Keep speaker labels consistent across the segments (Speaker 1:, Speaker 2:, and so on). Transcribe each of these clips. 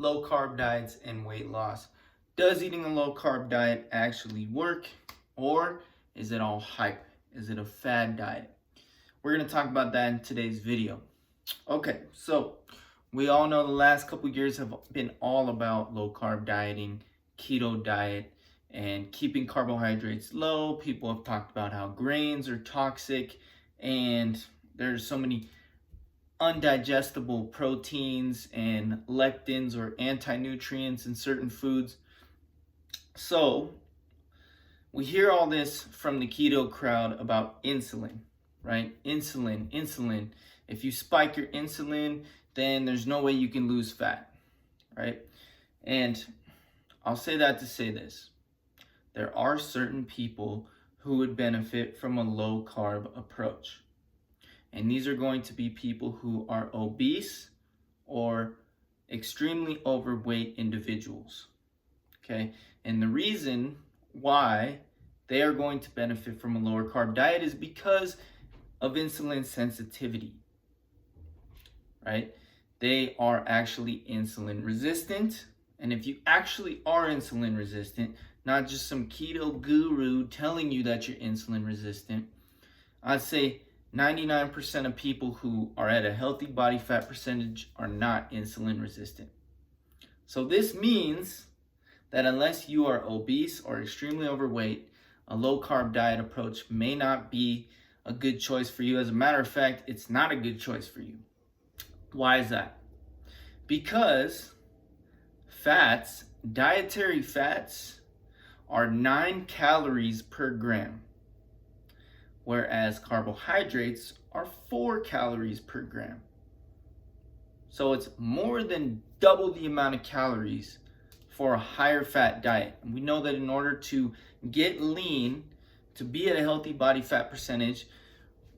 Speaker 1: low carb diets and weight loss. Does eating a low carb diet actually work, or is it all hype? Is it a fad diet? We're going to talk about that in today's video. Okay, so we all know the last couple years have been all about low carb dieting, keto diet, and keeping carbohydrates low. People have talked about how grains are toxic and there's so many undigestible proteins and lectins or anti-nutrients in certain foods. So we hear all this from the keto crowd about insulin, right? Insulin. If you spike your insulin, then there's no way you can lose fat, right? And I'll say that to say this. There are certain people who would benefit from a low carb approach. And these are going to be people who are obese or extremely overweight individuals, okay? And the reason why they are going to benefit from a lower carb diet is because of insulin sensitivity, right? They are actually insulin resistant. And if you actually are insulin resistant, not just some keto guru telling you that you're insulin resistant, I'd say 99% of people who are at a healthy body fat percentage are not insulin resistant. So this means that unless you are obese or extremely overweight, a low carb diet approach may not be a good choice for you. As a matter of fact, it's not a good choice for you. Why is that? Because fats, dietary fats, are 9 calories per gram, whereas carbohydrates are 4 calories per gram. So it's more than double the amount of calories for a higher fat diet. And we know that in order to get lean, to be at a healthy body fat percentage,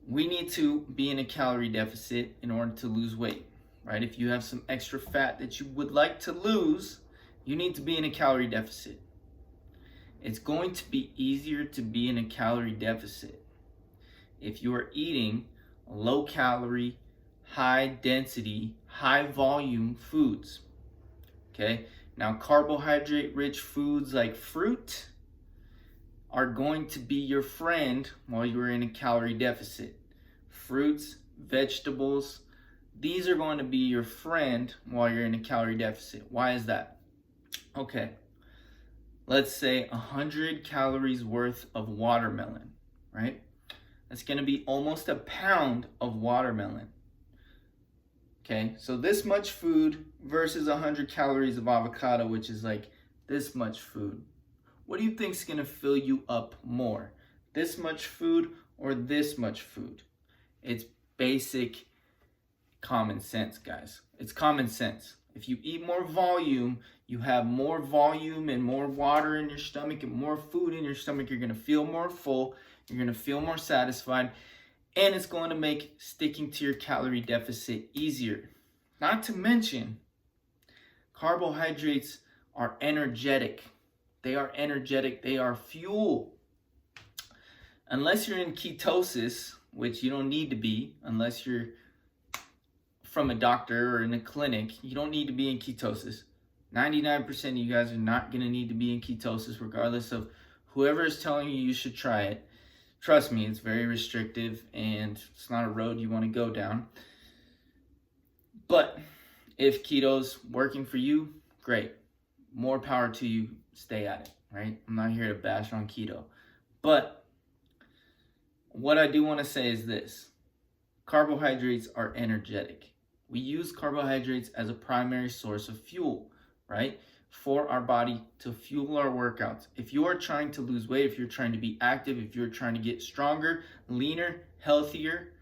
Speaker 1: we need to be in a calorie deficit in order to lose weight, right? If you have some extra fat that you would like to lose, you need to be in a calorie deficit. It's going to be easier to be in a calorie deficit if you are eating low calorie, high density, high volume foods, okay? Now, carbohydrate rich foods like fruit are going to be your friend while you're in a calorie deficit. Fruits, vegetables, these are going to be your friend while you're in a calorie deficit. Why is that? Okay, let's say 100 calories worth of watermelon, right? That's going to be almost a pound of watermelon. Okay, so this much food versus 100 calories of avocado, which is like this much food. What do you think is going to fill you up more? This much food or this much food? It's basic common sense, guys. It's common sense. If you eat more volume, you have more volume and more water in your stomach and more food in your stomach, you're going to feel more full, you're going to feel more satisfied, and it's going to make sticking to your calorie deficit easier. Not to mention, carbohydrates are energetic. They are energetic. They are fuel. Unless you're in ketosis, which you don't need to be, unless you're from a doctor or in a clinic, you don't need to be in ketosis. 99% of you guys are not going to need to be in ketosis, regardless of whoever is telling you should try it. Trust me, it's very restrictive and it's not a road you want to go down. But if keto's working for you, great. More power to you. Stay at it, right? I'm not here to bash on keto. But what I do want to say is this. Carbohydrates are energetic. We use carbohydrates as a primary source of fuel, right? For our body to fuel our workouts. If you are trying to lose weight, if you're trying to be active, if you're trying to get stronger, leaner, healthier,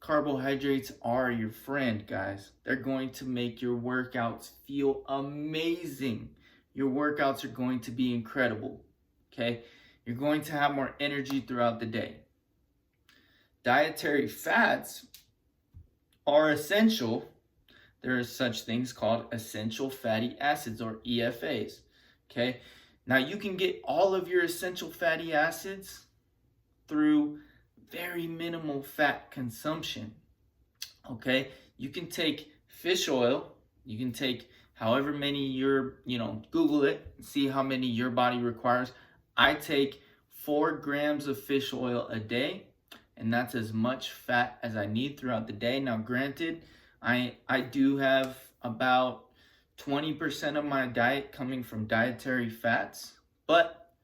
Speaker 1: carbohydrates are your friend, guys. They're going to make your workouts feel amazing. Your workouts are going to be incredible, okay? You're going to have more energy throughout the day. Dietary fats are essential. There are such things called essential fatty acids, or EFAs, okay? Now, you can get all of your essential fatty acids through very minimal fat consumption, okay? You can take fish oil, You can take however many Google it, see how many your body requires. I take 4 grams of fish oil a day, and that's as much fat as I need throughout the day. Now, granted, I do have about 20% of my diet coming from dietary fats, but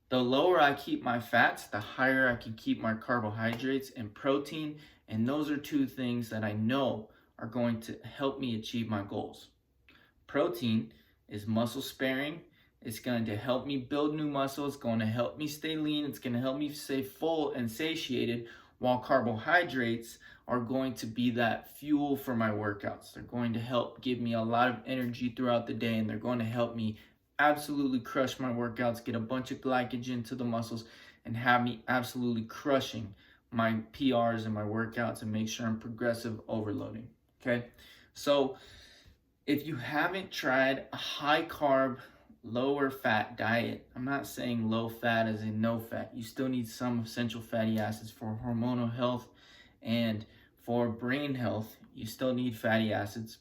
Speaker 1: the lower I keep my fats, the higher I can keep my carbohydrates and protein, and those are 2 things that I know are going to help me achieve my goals. Protein is muscle sparing. It's going to help me build new muscle. It's going to help me stay lean. It's going to help me stay full and satiated, while carbohydrates are going to be that fuel for my workouts. They're going to help give me a lot of energy throughout the day, and they're going to help me absolutely crush my workouts, get a bunch of glycogen to the muscles, and have me absolutely crushing my PRs and my workouts and make sure I'm progressive overloading. Okay, so if you haven't tried a high carb, lower fat diet, I'm not saying low fat as in no fat. You still need some essential fatty acids for hormonal health and for brain health. You still need fatty acids.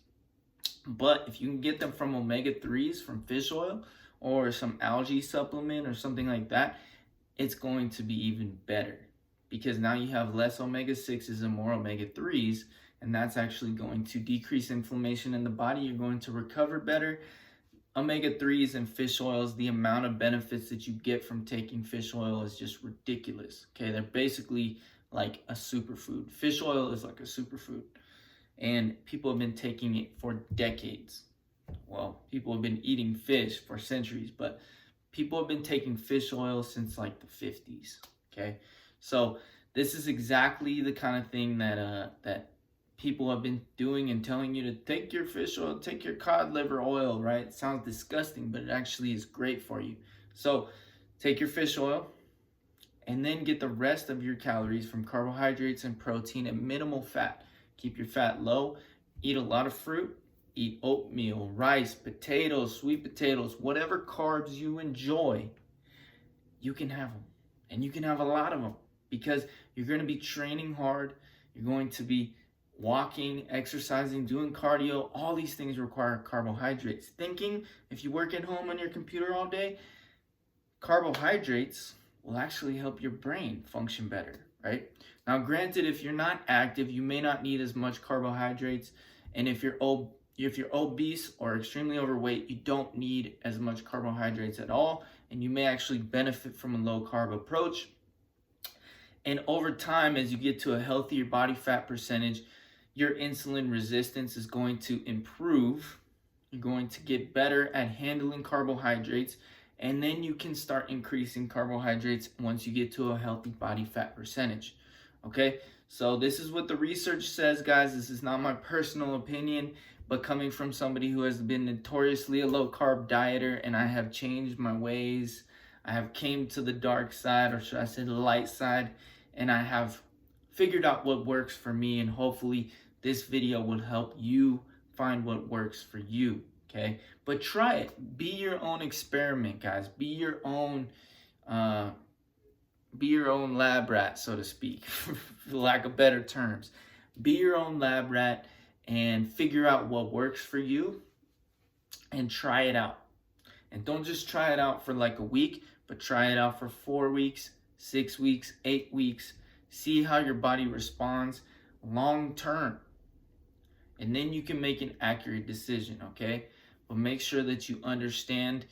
Speaker 1: But if you can get them from omega-3s from fish oil or some algae supplement or something like that, it's going to be even better, because now you have less omega-6s and more omega-3s, and that's actually going to decrease inflammation in the body. You're going to recover better. Omega-3s and fish oils, the amount of benefits that you get from taking fish oil is just ridiculous. Okay, they're basically like a superfood. Fish oil is like a superfood, and people have been taking it for decades. Well, people have been eating fish for centuries, but people have been taking fish oil since like the 50s. Okay, so this is exactly the kind of thing that people have been doing and telling you to take your fish oil, take your cod liver oil, right? It sounds disgusting, but it actually is great for you. So take your fish oil and then get the rest of your calories from carbohydrates and protein and minimal fat. Keep your fat low, eat a lot of fruit, eat oatmeal, rice, potatoes, sweet potatoes, whatever carbs you enjoy, you can have them. And you can have a lot of them, because you're going to be training hard. You're going to be walking, exercising, doing cardio. All these things require carbohydrates. Thinking, if you work at home on your computer all day, carbohydrates will actually help your brain function better, right? Now, granted, if you're not active, you may not need as much carbohydrates. And if you're obese or extremely overweight, you don't need as much carbohydrates at all. And you may actually benefit from a low carb approach. And over time, as you get to a healthier body fat percentage, your insulin resistance is going to improve. You're going to get better at handling carbohydrates, and then you can start increasing carbohydrates once you get to a healthy body fat percentage. Okay, so this is what the research says, guys. This is not my personal opinion, but coming from somebody who has been notoriously a low carb dieter, and I have changed my ways. I have came to the dark side, or should I say the light side, and I have figured out what works for me, and hopefully this video will help you find what works for you. Okay, but try it. Be your own experiment, guys. Be your own lab rat, so to speak, for lack of better terms. Be your own lab rat and figure out what works for you and try it out. And don't just try it out for like a week, but try it out for 4 weeks, 6 weeks, 8 weeks. See how your body responds long term. And then you can make an accurate decision, okay? But make sure that you understand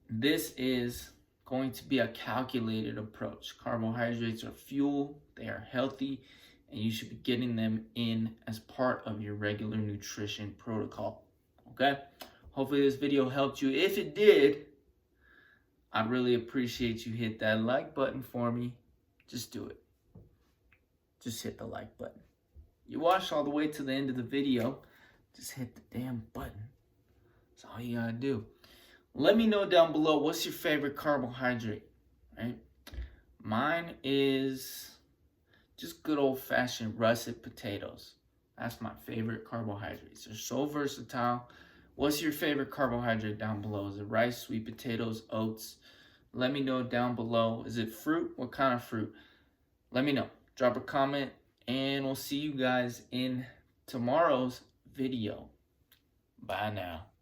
Speaker 1: this is going to be a calculated approach. Carbohydrates are fuel, they are healthy, and you should be getting them in as part of your regular nutrition protocol, okay? Hopefully this video helped you. If it did, I'd really appreciate you hit that like button for me. Just do it. Just hit the like button. You watched all the way to the end of the video, just hit the damn button. That's all you gotta do. Let me know down below, what's your favorite carbohydrate, right? Mine is just good old-fashioned russet potatoes. That's my favorite carbohydrates. They're so versatile. What's your favorite carbohydrate down below? Is it rice, sweet potatoes, oats? Let me know down below. Is it fruit? What kind of fruit? Let me know. Drop a comment, and we'll see you guys in tomorrow's video. Bye now.